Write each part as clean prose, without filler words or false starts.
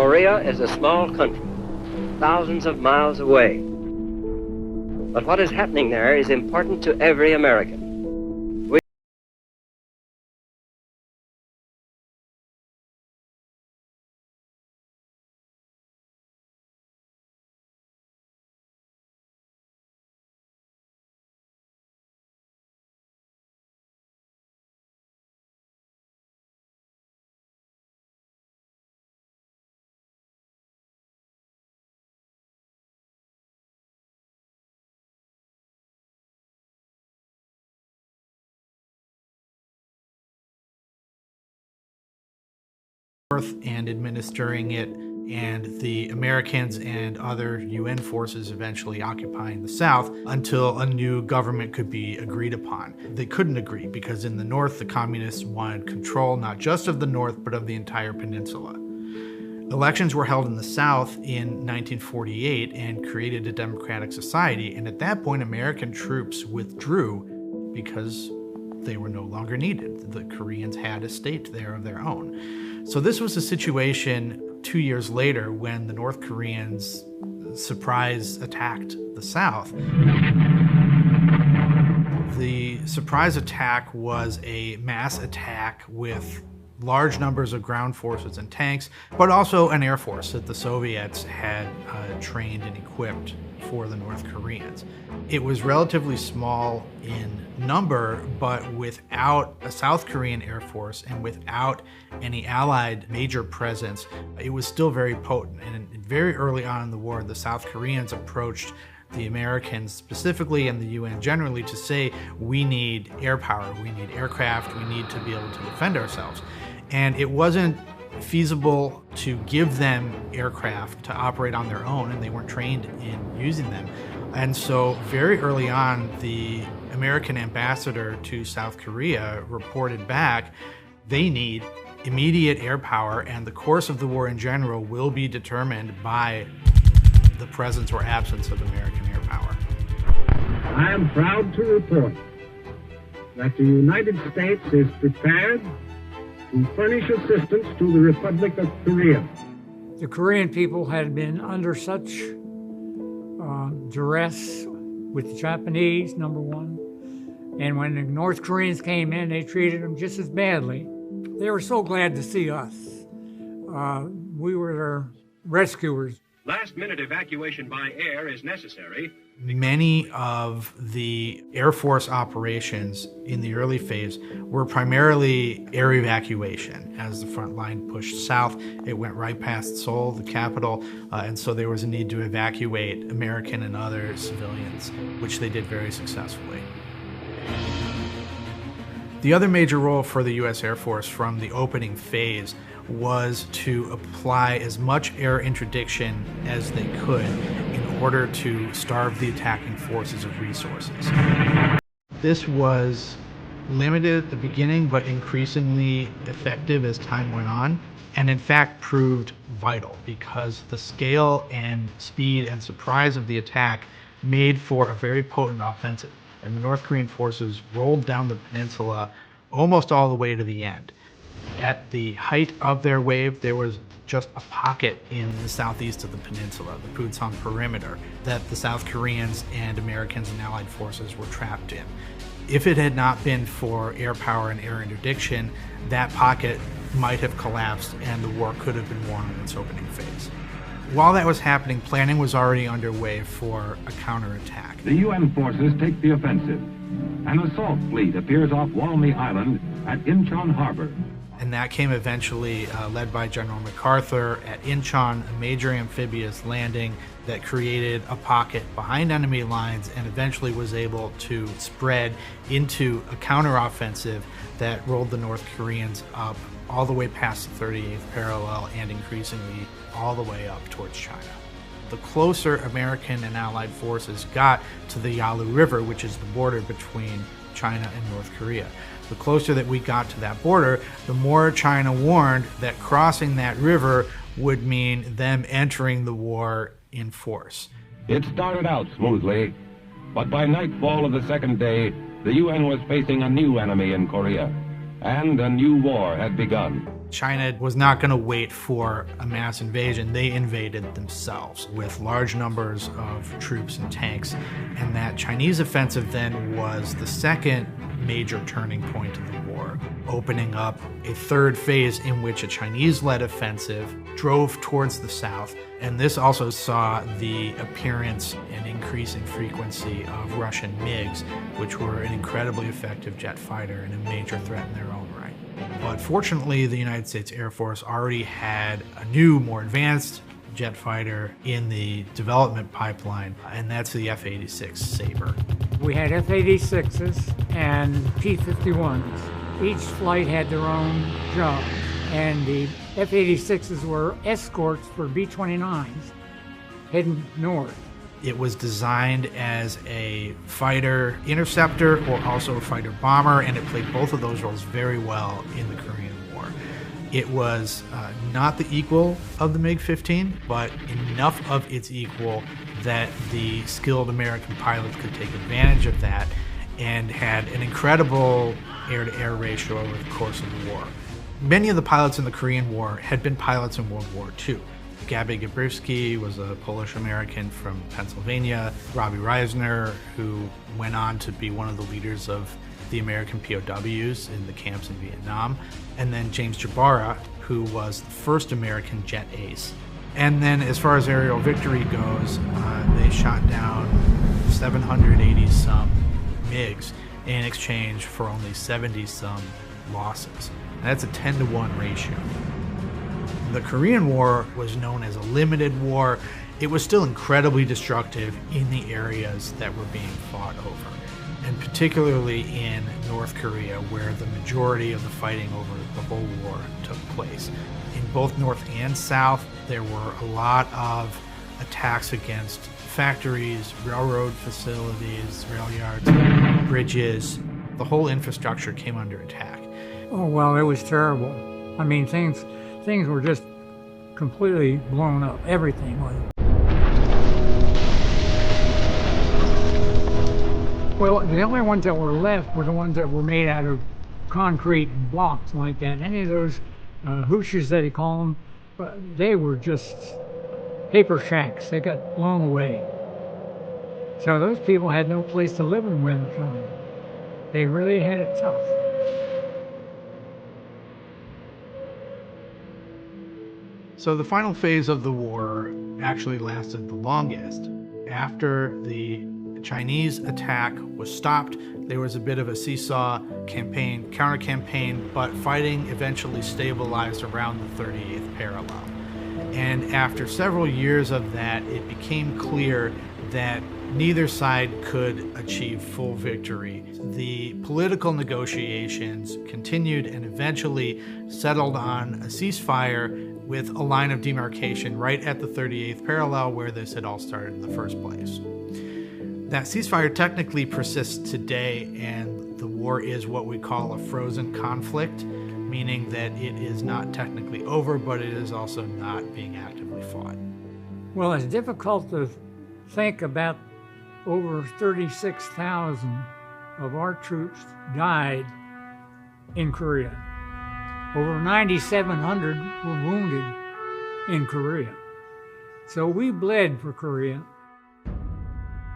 Korea is a small country, thousands of miles away. But what is happening there is important to every American. North and administering it, and the Americans and other UN forces eventually occupying the South until a new government could be agreed upon. They couldn't agree because in the North, the communists wanted control not just of the North, but of the entire peninsula. Elections were held in the South in 1948 and created a democratic society, and at that point, American troops withdrew because they were no longer needed. The Koreans had a state there of their own. So this was a situation 2 years later when the North Koreans surprise attacked the South. The surprise attack was a mass attack with large numbers of ground forces and tanks, but also an air force that the Soviets had trained and equipped for the North Koreans. It was relatively small in number, but without a South Korean Air Force and without any Allied major presence, it was still very potent. And very early on in the war, the South Koreans approached the Americans specifically and the UN generally to say, we need air power, we need aircraft, we need to be able to defend ourselves. And it wasn't feasible to give them aircraft to operate on their own, and they weren't trained in using them. And so very early on, the American ambassador to South Korea reported back, they need immediate air power, and the course of the war in general will be determined by the presence or absence of American air power. I am proud to report that the United States is prepared to furnish assistance to the Republic of Korea. The Korean people had been under such duress with the Japanese, number one, and when the North Koreans came in, they treated them just as badly. They were so glad to see us. We were their rescuers. Last-minute evacuation by air is necessary. Many of the Air Force operations in the early phase were primarily air evacuation. As the front line pushed south, it went right past Seoul, the capital, and so there was a need to evacuate American and other civilians, which they did very successfully. The other major role for the U.S. Air Force from the opening phase was to apply as much air interdiction as they could in order to starve the attacking forces of resources. This was limited at the beginning, but increasingly effective as time went on, and in fact proved vital because the scale and speed and surprise of the attack made for a very potent offensive. And the North Korean forces rolled down the peninsula almost all the way to the end. At the height of their wave, there was just a pocket in the southeast of the peninsula, the Pusan perimeter, that the South Koreans and Americans and Allied forces were trapped in. If it had not been for air power and air interdiction, that pocket might have collapsed and the war could have been won in its opening phase. While that was happening, planning was already underway for a counterattack. The UN forces take the offensive. An assault fleet appears off Walney Island at Incheon Harbor. And that came eventually led by General MacArthur at Incheon, a major amphibious landing that created a pocket behind enemy lines and eventually was able to spread into a counteroffensive that rolled the North Koreans up all the way past the 38th parallel and increasingly all the way up towards China. The closer American and Allied forces got to the Yalu River, which is the border between China and North Korea, the closer that we got to that border, the more China warned that crossing that river would mean them entering the war in force. It started out smoothly, but by nightfall of the second day, the UN was facing a new enemy in Korea. and a new war had begun. China was not going to wait for a mass invasion. They invaded themselves with large numbers of troops and tanks. And that Chinese offensive then was the second major turning point of the war, opening up a third phase in which a Chinese-led offensive drove towards the south. And this also saw the appearance and increasing frequency of Russian MiGs, which were an incredibly effective jet fighter and a major threat in their own right. But fortunately, the United States Air Force already had a new, more advanced jet fighter in the development pipeline, and that's the F-86 Sabre. We had F-86s and P-51s. Each flight had their own job, and the F-86s were escorts for B-29s heading north. It was designed as a fighter interceptor or also a fighter bomber, and it played both of those roles very well in the Korean War. It was not the equal of the MiG-15, but enough of its equal that the skilled American pilots could take advantage of that, and had an incredible air-to-air ratio over the course of the war. Many of the pilots in the Korean War had been pilots in World War II. Gabi Gabrewski was a Polish-American from Pennsylvania. Robbie Reisner, who went on to be one of the leaders of the American POWs in the camps in Vietnam. And then James Jabara, who was the first American jet ace. And then as far as aerial victory goes, they shot down 780-some MiGs in exchange for only 70-some losses. And that's a 10-to-1 ratio. The Korean War was known as a limited war. It was still incredibly destructive in the areas that were being fought over, and particularly in North Korea, where the majority of the fighting over the whole war took place. In both North and South, there were a lot of attacks against factories, railroad facilities, rail yards, bridges. The whole infrastructure came under attack. Oh, well, it was terrible. I mean, things were just completely blown up. Everything was. Well, the only ones that were left were the ones that were made out of concrete blocks like that. Any of those hooshes that they call them, they were just paper shacks. They got blown away. So those people had no place to live in winter time. They really had it tough. So the final phase of the war actually lasted the longest. After the Chinese attack was stopped, there was a bit of a seesaw campaign, counter-campaign, but fighting eventually stabilized around the 38th parallel. And after several years of that, it became clear that neither side could achieve full victory. The political negotiations continued and eventually settled on a ceasefire with a line of demarcation right at the 38th parallel where this had all started in the first place. That ceasefire technically persists today, and the war is what we call a frozen conflict, meaning that it is not technically over, but it is also not being actively fought. Well, it's difficult to think about over 36,000 of our troops died in Korea. Over 9,700 were wounded in Korea. So we bled for Korea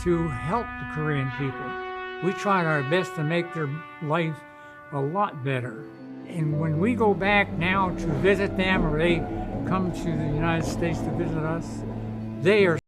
to help the Korean people. We tried our best to make their life a lot better. And when we go back now to visit them, or they come to the United States to visit us, they are